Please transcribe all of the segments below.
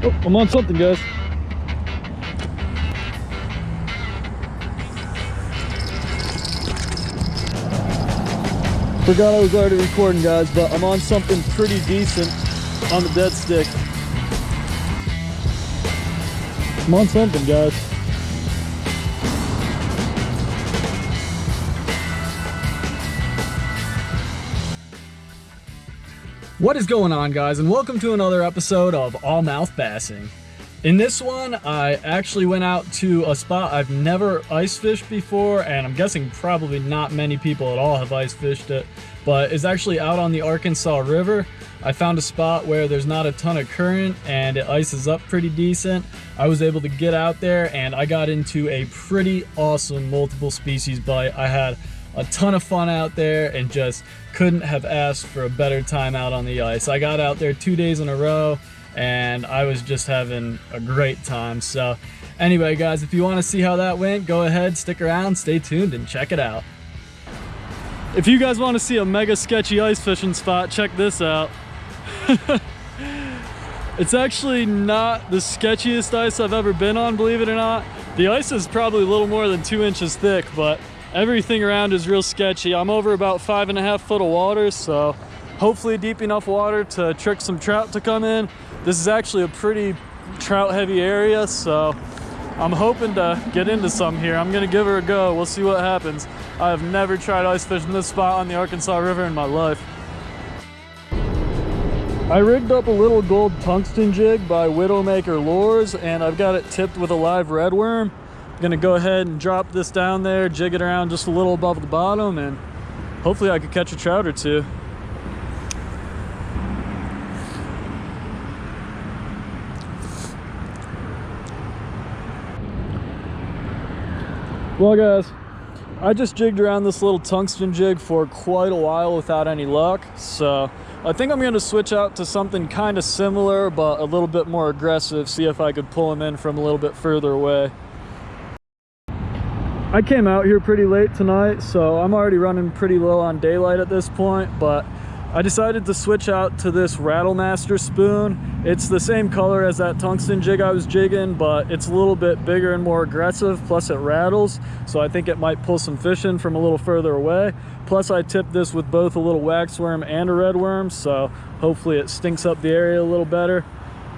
Oh, I'm on something, guys. Forgot I was already recording, guys, but I'm on something pretty decent on the dead stick. I'm on something, guys. What is going on, guys, and welcome to another episode of All Mouth Bassing. In this one, I actually went out to a spot I've never ice fished before, and I'm guessing probably not many people at all have ice fished it, but it's actually out on the Arkansas River. I found a spot where there's not a ton of current and it ices up pretty decent. I was able to get out there and I got into a pretty awesome multiple species bite. I had a ton of fun out there and just couldn't have asked for a better time out on the ice. I got out there 2 days in a row and I was just having a great time. So anyway, guys, if you want to see how that went, go ahead, stick around, stay tuned, and check it out. If you guys want to see a mega sketchy ice fishing spot, check this out. It's actually not the sketchiest ice I've ever been on, believe it or not. The ice is probably a little more than 2 inches thick, but everything around is real sketchy. I'm over about 5.5 foot of water, so hopefully deep enough water to trick some trout to come in. This is actually a pretty trout heavy area, so I'm hoping to get into some here. I'm gonna give her a go. We'll see what happens. I have never tried ice fishing this spot on the Arkansas River in my life. I rigged up a little gold tungsten jig by Widowmaker Lures, and I've got it tipped with a live redworm. I'm gonna go ahead and drop this down there, jig it around just a little above the bottom, and hopefully I could catch a trout or two. Well, guys, I just jigged around this little tungsten jig for quite a while without any luck, so I think I'm going to switch out to something kind of similar but a little bit more aggressive, see if I could pull him in from a little bit further away. I came out here pretty late tonight, so I'm already running pretty low on daylight at this point, but I decided to switch out to this Rattlemaster spoon. It's the same color as that tungsten jig I was jigging, but it's a little bit bigger and more aggressive, plus it rattles, so I think it might pull some fish in from a little further away. Plus I tipped this with both a little waxworm and a redworm, so hopefully it stinks up the area a little better.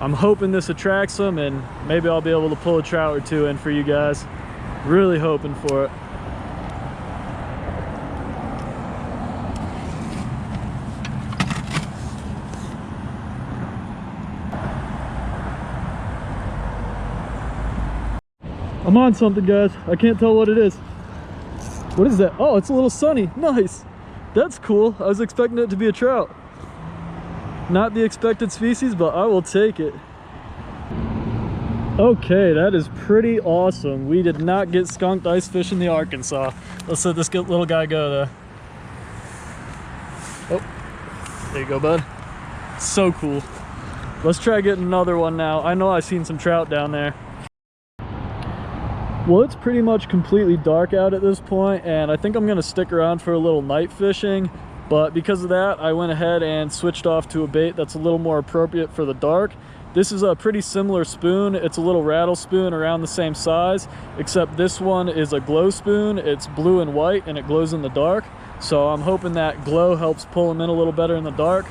I'm hoping this attracts them, and maybe I'll be able to pull a trout or two in for you guys. Really hoping for it. I'm on something, guys. I can't tell what it is. What is that? Oh, it's a little sunny. Nice. That's cool. I was expecting it to be a trout. Not the expected species, but I will take it. Okay, that is pretty awesome. We did not get skunked ice fishing the Arkansas. Let's let this little guy go, though. Oh, there you go, bud. So cool. Let's try getting another one now. I know I've seen some trout down there. Well, it's pretty much completely dark out at this point, and I think I'm gonna stick around for a little night fishing, but because of that, I went ahead and switched off to a bait that's a little more appropriate for the dark. This is a pretty similar spoon. It's a little rattle spoon around the same size, except this one is a glow spoon. It's blue and white, and it glows in the dark, so I'm hoping that glow helps pull them in a little better in the dark.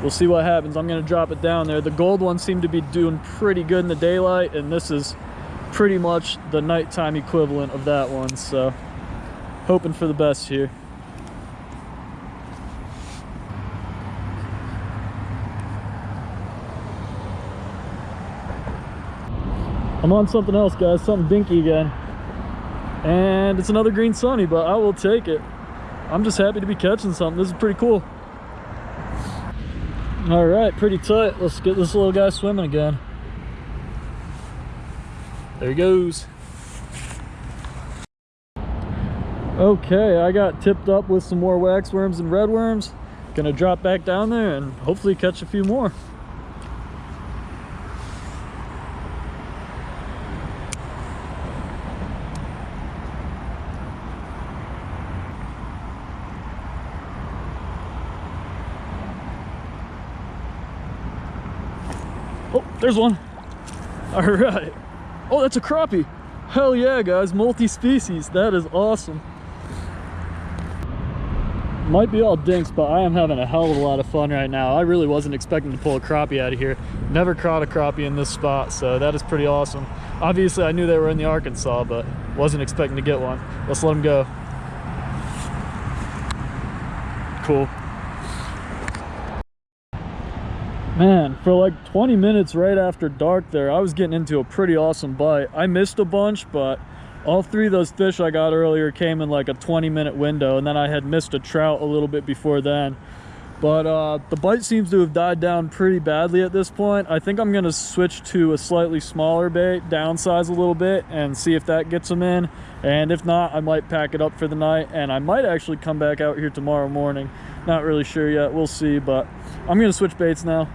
We'll see what happens. I'm gonna drop it down there. The gold ones seem to be doing pretty good in the daylight, and this is pretty much the nighttime equivalent of that one, so hoping for the best here. I'm on something else, guys, something dinky again, and it's another green sunny, but I will take it. I'm just happy to be catching something. This is pretty cool. All right, pretty tight. Let's get this little guy swimming again. There he goes. Okay, I got tipped up with some more waxworms and redworms. Gonna drop back down there and hopefully catch a few more. Oh, there's one. All right. Oh, that's a crappie. Hell yeah, guys, multi-species. That is awesome. Might be all dinks, but I am having a hell of a lot of fun right now. I really wasn't expecting to pull a crappie out of here. Never caught a crappie in this spot, so that is pretty awesome. Obviously, I knew they were in the Arkansas, but wasn't expecting to get one. Let's let them go. Cool. Man, for like 20 minutes right after dark there, I was getting into a pretty awesome bite. I missed a bunch, but all three of those fish I got earlier came in like a 20-minute window, and then I had missed a trout a little bit before then. But the bite seems to have died down pretty badly at this point. I think I'm gonna switch to a slightly smaller bait, downsize a little bit, and see if that gets them in. And if not, I might pack it up for the night, and I might actually come back out here tomorrow morning. Not really sure yet, we'll see, but I'm gonna switch baits now.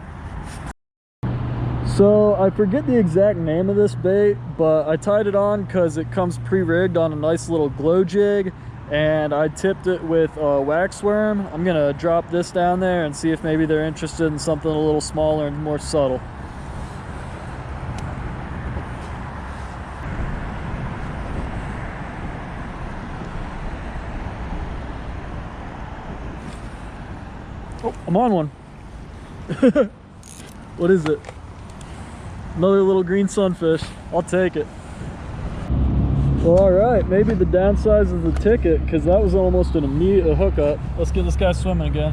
So I forget the exact name of this bait, but I tied it on because it comes pre-rigged on a nice little glow jig, and I tipped it with a wax worm. I'm gonna drop this down there and see if maybe they're interested in something a little smaller and more subtle. Oh, I'm on one. What is it? Another little green sunfish. I'll take it. Well, all right, maybe the downsize is the ticket, because that was almost an immediate hookup. Let's get this guy swimming again.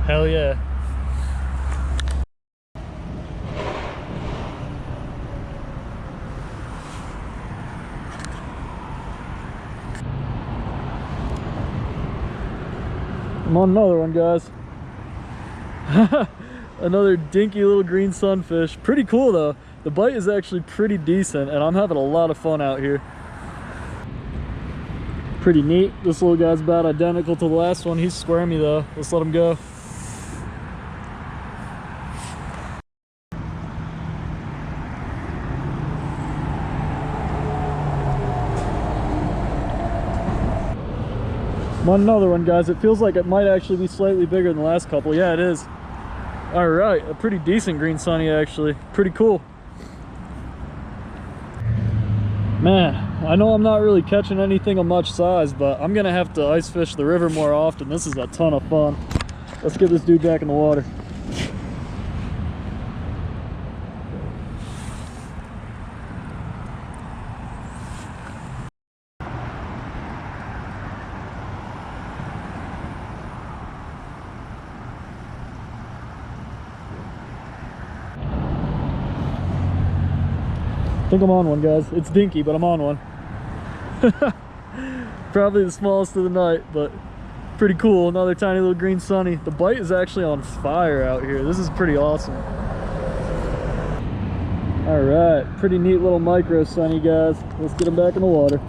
Hell yeah. I'm on another one, guys. Another dinky little green sunfish. Pretty cool though. The bite is actually pretty decent, and I'm having a lot of fun out here. Pretty neat. This little guy's about identical to the last one. He's squirmy though. Let's let him go. I'm on another one, guys. It feels like it might actually be slightly bigger than the last couple. Yeah, it is. All right, a pretty decent green sunny actually. Pretty cool. Man, I know I'm not really catching anything of much size, but I'm gonna have to ice fish the river more often. This is a ton of fun. Let's get this dude back in the water. I think I'm on one, guys. It's dinky, but I'm on one. Probably the smallest of the night, but pretty cool. Another tiny little green sunny. The bite is actually on fire out here. This is pretty awesome. All right, pretty neat little micro sunny, guys. Let's get them back in the water.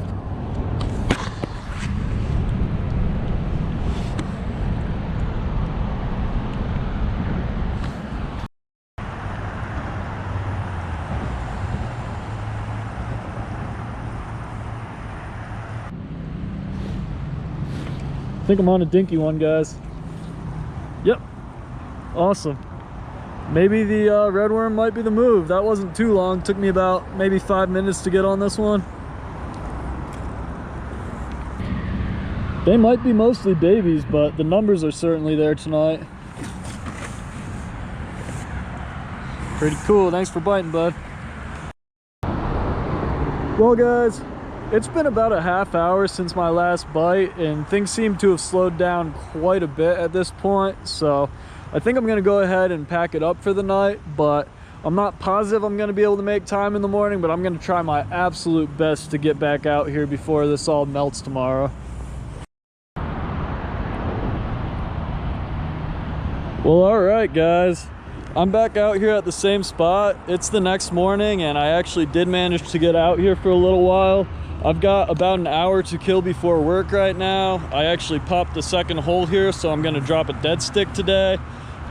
I think I'm on a dinky one, guys. Yep. Awesome. Maybe the red worm might be the move. That wasn't too long. Took me about maybe 5 minutes to get on this one. They might be mostly babies, but the numbers are certainly there tonight. Pretty cool. Thanks for biting, bud. Well, guys, it's been about a half hour since my last bite, and things seem to have slowed down quite a bit at this point, so I think I'm gonna go ahead and pack it up for the night, but I'm not positive I'm gonna be able to make time in the morning, but I'm gonna try my absolute best to get back out here before this all melts tomorrow. Well, all right, guys. I'm back out here at the same spot. It's the next morning, and I actually did manage to get out here for a little while. I've got about an hour to kill before work right now. I actually popped the second hole here, so I'm gonna drop a dead stick today.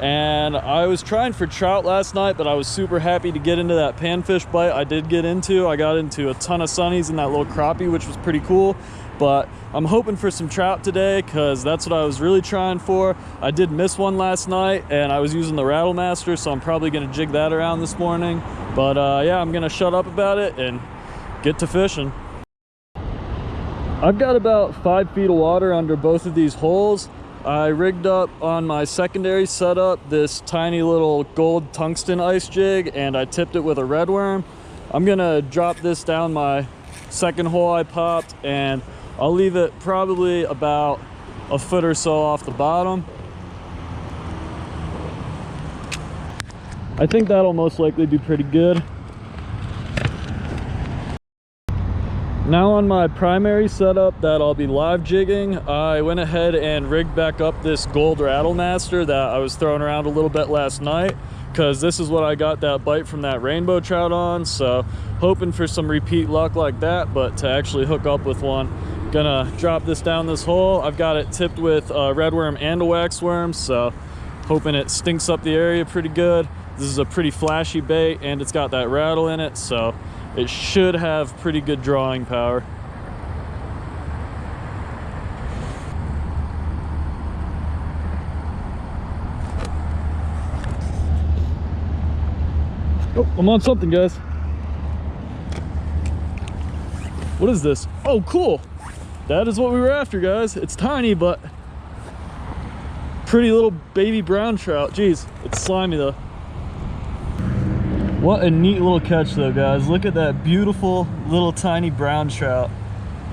And I was trying for trout last night, but I was super happy to get into that panfish bite I did get into. I got into a ton of sunnies and that little crappie, which was pretty cool. but I'm hoping for some trout today because that's what I was really trying for. I did miss one last night and I was using the Rattle Master, so I'm probably gonna jig that around this morning. But yeah, I'm gonna shut up about it and get to fishing. I've got about 5 feet of water under both of these holes. I rigged up on my secondary setup this tiny little gold tungsten ice jig, and I tipped it with a red worm. I'm gonna drop this down my second hole I popped, and I'll leave it probably about a foot or so off the bottom. I think that'll most likely be pretty good. Now on my primary setup that I'll be live jigging, I went ahead and rigged back up this gold Rattle Master that I was throwing around a little bit last night, because this is what I got that bite from that rainbow trout on. So hoping for some repeat luck like that, but to actually hook up with one. Gonna drop this down this hole. I've got it tipped with a red worm and a wax worm, so hoping it stinks up the area pretty good. This is a pretty flashy bait and it's got that rattle in it, so it should have pretty good drawing power. Oh, I'm on something, guys. What is this? Oh, cool. That is what we were after, guys. It's tiny, but pretty little baby brown trout. Jeez, it's slimy though. What a neat little catch though, guys. Look at that beautiful little tiny brown trout.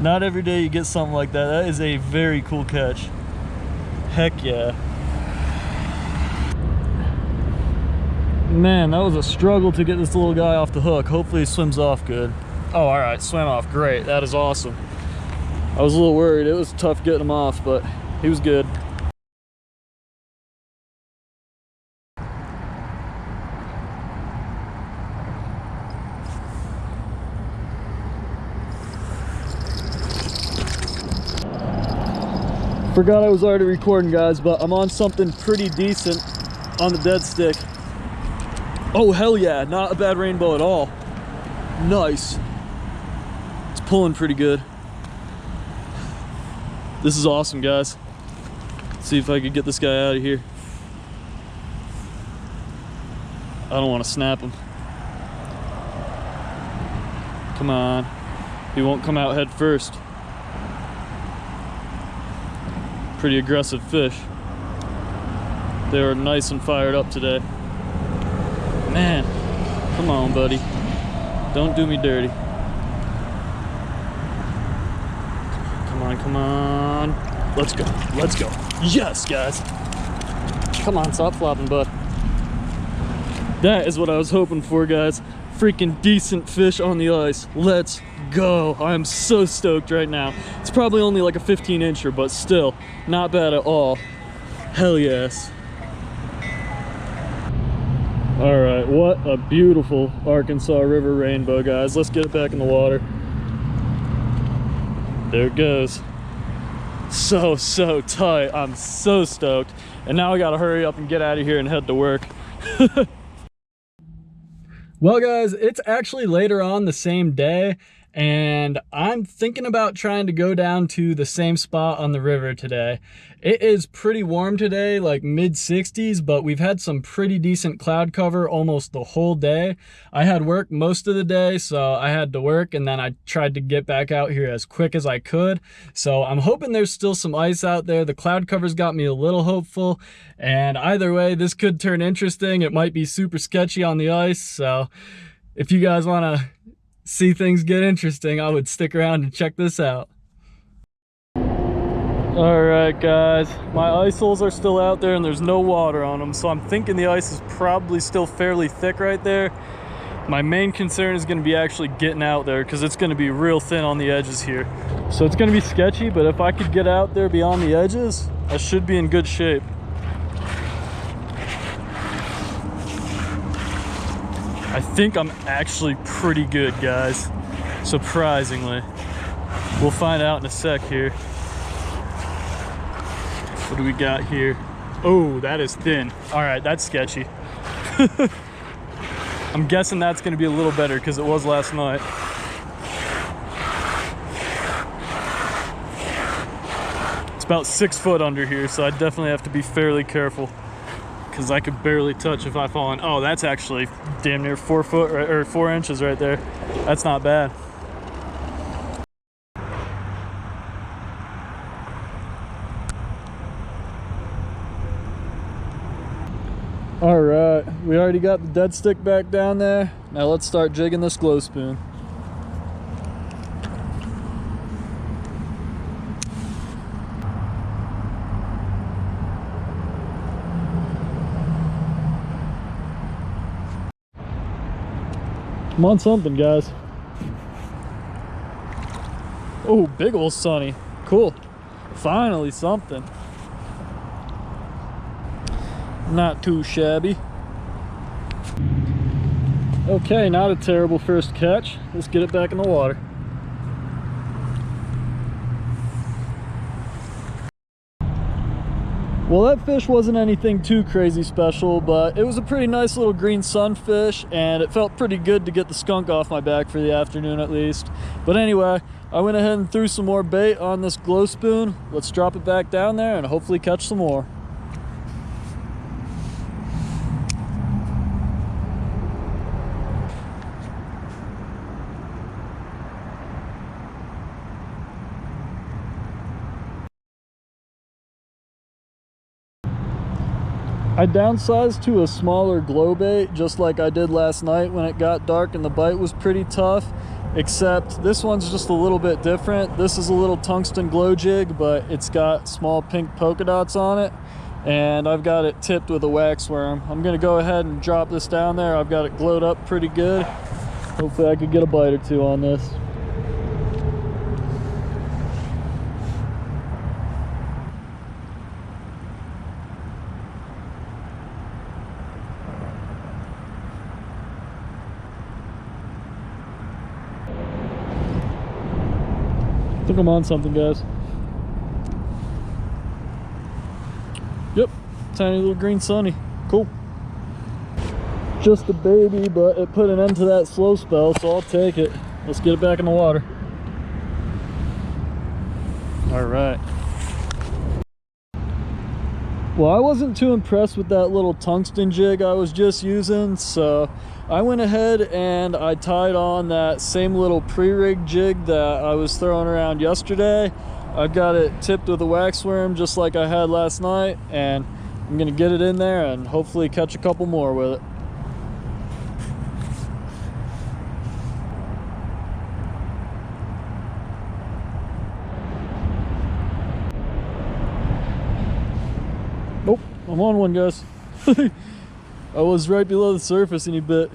Not every day you get something like that. That is a very cool catch. Heck yeah. Man, that was a struggle to get this little guy off the hook. Hopefully he swims off good. Oh, all right, swam off great. That is awesome. I was a little worried. It was tough getting him off, but he was good. Forgot I was already recording, guys, but I'm on something pretty decent on the dead stick. Oh, hell yeah, not a bad rainbow at all. Nice. It's pulling pretty good. This is awesome, guys. Let's see if I could get this guy out of here. I don't want to snap him. Come on. He won't come out head first. Pretty aggressive fish. They were nice and fired up today. Man, come on, buddy. Don't do me dirty. Come on, come on. Let's go, let's go. Yes, guys. Come on, stop flopping, bud. That is what I was hoping for, guys. Freaking decent fish on the ice. Let's go. I'm so stoked right now. It's probably only like a 15-incher, but still, not bad at all. Hell yes. All right, what a beautiful Arkansas River rainbow, guys. Let's get it back in the water. There it goes. So tight. I'm so stoked. And now I gotta hurry up and get out of here and head to work. Well, guys, it's actually later on the same day, and I'm thinking about trying to go down to the same spot on the river today. It is pretty warm today, like mid-60s, but we've had some pretty decent cloud cover almost the whole day. I had work most of the day, so I had to work, and then I tried to get back out here as quick as I could. So I'm hoping there's still some ice out there. The cloud cover's got me a little hopeful, and either way, this could turn interesting. It might be super sketchy on the ice, so if you guys want to see things get interesting, I would stick around and check this out. All right, guys, my ice holes are still out there and there's no water on them, so I'm thinking the ice is probably still fairly thick right there. My main concern is going to be actually getting out there because it's going to be real thin on the edges here. So it's going to be sketchy, but if I could get out there beyond the edges, I should be in good shape. I think I'm actually pretty good, guys, surprisingly. We'll find out in a sec here. What do we got here? Oh, that is thin. All right, that's sketchy. I'm guessing that's gonna be a little better because it was last night. about 6 foot under here, so I definitely have to be fairly careful because I could barely touch if I fall in. Oh, that's actually damn near 4 foot or 4 inches right there. That's not bad. All right, we already got the dead stick back down there. Now let's start jigging this glow spoon. Come on, something, guys. Oh, big ol' sunny. Cool. Finally something. Not too shabby. Okay, not a terrible first catch. Let's get it back in the water. Well, that fish wasn't anything too crazy special, but it was a pretty nice little green sunfish, and it felt pretty good to get the skunk off my back for the afternoon at least. But anyway, I went ahead and threw some more bait on this glow spoon. Let's drop it back down there and hopefully catch some more. I downsized to a smaller glow bait just like I did last night when it got dark and the bite was pretty tough, except this one's just a little bit different. This is a little tungsten glow jig, but it's got small pink polka dots on it, and I've got it tipped with a wax worm. I'm gonna go ahead and drop this down there. I've got it glowed up pretty good. Hopefully I could get a bite or two on this. I think I'm on something, guys. Yep, tiny little green sunny. Cool. Just a baby, but it put an end to that slow spell, so I'll take it. Let's get it back in the water. All right. Well, I wasn't too impressed with that little tungsten jig I was just using, so I went ahead and I tied on that same little pre-rig jig that I was throwing around yesterday. I've got it tipped with a wax worm just like I had last night, and I'm gonna get it in there and hopefully catch a couple more with it. Oh, I'm on one, guys. I was right below the surface and he bit.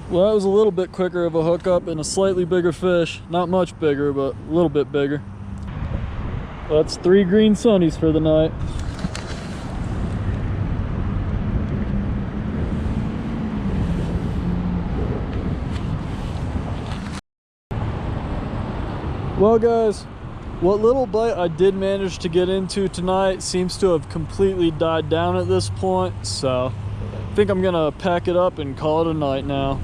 Well, that was a little bit quicker of a hookup and a slightly bigger fish. Not much bigger, but a little bit bigger. Well, that's 3 green sunnies for the night. Well, guys, what little bite I did manage to get into tonight seems to have completely died down at this point, so I think I'm gonna pack it up and call it a night now.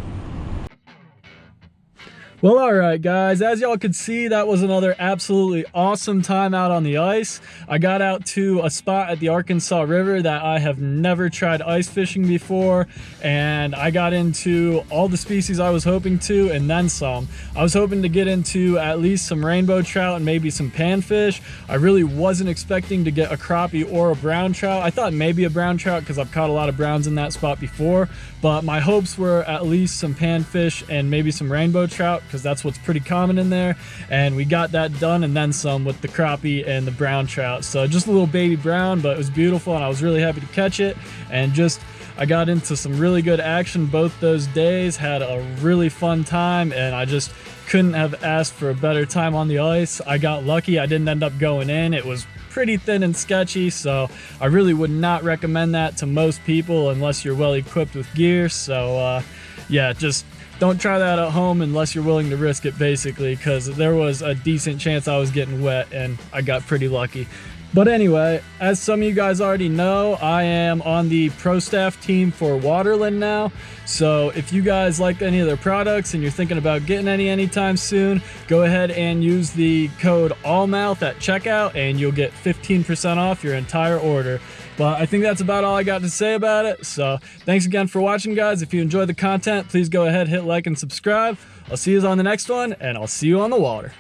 Well, all right, guys, as y'all could see, that was another absolutely awesome time out on the ice. I got out to a spot at the Arkansas River that I have never tried ice fishing before, and I got into all the species I was hoping to and then some. I was hoping to get into at least some rainbow trout and maybe some panfish. I really wasn't expecting to get a crappie or a brown trout. I thought maybe a brown trout because I've caught a lot of browns in that spot before, but my hopes were at least some panfish and maybe some rainbow trout, because that's what's pretty common in there, and we got that done and then some with the crappie and the brown trout. So just a little baby brown, but it was beautiful and I was really happy to catch it, and just I got into some really good action both those days, had a really fun time, and I just couldn't have asked for a better time on the ice. I got lucky, I didn't end up going in. It was pretty thin and sketchy, so I really would not recommend that to most people unless you're well equipped with gear. So yeah, just don't try that at home unless you're willing to risk it, basically, because there was a decent chance I was getting wet and I got pretty lucky. But anyway, as some of you guys already know, I am on the pro staff team for Waterland now. So if you guys like any of their products and you're thinking about getting any anytime soon, go ahead and use the code ALLMOUTH at checkout and you'll get 15% off your entire order. But I think that's about all I got to say about it. So thanks again for watching, guys. If you enjoyed the content, please go ahead, hit like and subscribe. I'll see you on the next one, and I'll see you on the water.